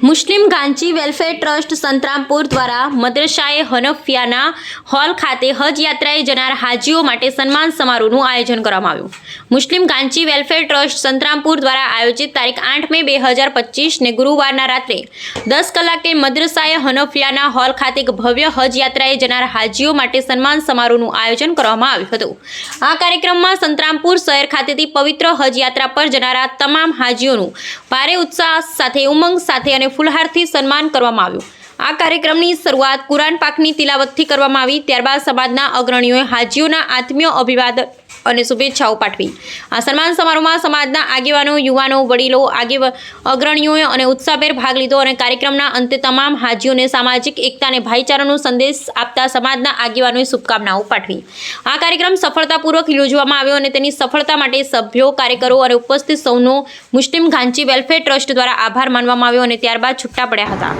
મુસ્લિમ Ganchi welfare trust Santrampur દ્વારા મદ્રસાએ હનફિયાના hall ખાતે હજ યાત્રાએ જનાર હાજીઓ માટે સન્માન સમારોહનું આયોજન કરવામાં આવ્યું. મુસ્લિમ ગાંચી વેલફેર ટ્રસ્ટ સંતરામપુર દ્વારા આયોજિત તારીખ 8 મે 2025 ગુરુવારના રાત્રે 10 કલાકે મદ્રસાએ હનફિયાના હોલ ખાતે ભવ્ય હજ યાત્રાએ જનાર હાજીઓ માટે સન્માન સમારોહનું આયોજન કરવામાં આવ્યું હતું. આ કાર્યક્રમમાં સંતરામપુર શહેર ખાતેથી પવિત્ર હજ યાત્રા પર જનારા તમામ હાજીઓનું ભારે ઉત્સાહ સાથે ઉમંગ સાથે અને ફુલહારથી સન્માન કરવામાં આવ્યું. આ કાર્યક્રમની શરૂઆત કુરાન પાકની તિલાવતથી કરવામાં આવી. ત્યારબાદ સમાજના અગ્રણીઓએ હાજીઓના આત્મીય અભિવાદન અને શુભેચ્છાઓ પાઠવી. આ સન્માન સમારોહમાં સમાજના આગેવાનો, યુવાનો, વડીલો, અગ્રણીઓએ અને ઉત્સાહભેર ભાગ લીધો અને કાર્યક્રમના અંતે તમામ હાજીઓને સામાજિક એકતા અને ભાઈચારાનો સંદેશ આપતા સમાજના આગેવાનોએ શુભકામનાઓ પાઠવી. આ કાર્યક્રમ સફળતાપૂર્વક યોજવામાં આવ્યો અને તેની સફળતા માટે સભ્યો, કાર્યકરો અને ઉપસ્થિત સૌનો મુસ્લિમ ગાંચી વેલફેર ટ્રસ્ટ દ્વારા આભાર માનવામાં આવ્યો અને ત્યારબાદ છૂટા પડ્યા હતા.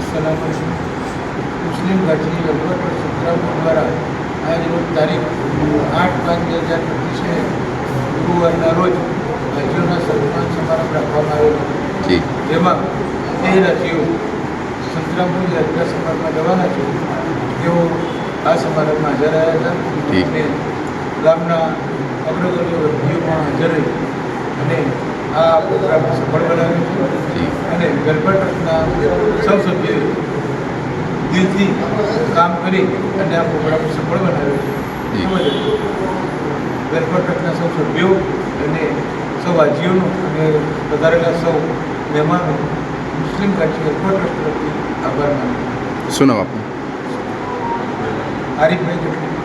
મુસ્લિમ ગાંચી વેલફેર ટ્રસ્ટ સંતરામપુર દ્વારા આજરોજ તારીખ 8/5/2025 ગુરુવારના રોજ હાજીઓના સન્માન સમારંભ રાખવામાં આવેલો હતો. જેમાં 13 હાજીઓ સંતરામપુર યાત્રા સમારંભમાં જવાના છે. તેઓ આ સમારંભમાં હાજર રહ્યા હતા અને ગામના અગ્રગણ્ય વ્યક્તિઓ પણ હાજર રહી અને આ પ્રોગ્રામ સફળ બનાવ્યો છે. અને વેલફેર ટ્રસ્ટના સૌ સભ્યોએ દિલથી કામ કરી અને આ પ્રોગ્રામ સફળ બનાવ્યો છે. વેલફેર ટ્રસ્ટના સૌ સભ્યો અને સૌ હાજીઓનો અને વધારેલા સૌ મહેમાનો મુસ્લિમ ગાંચી વેલફેર ટ્રસ્ટ તરફથી આભાર માન્યો. શું નામ આપનું? આરીફભાઈ ગઢવી.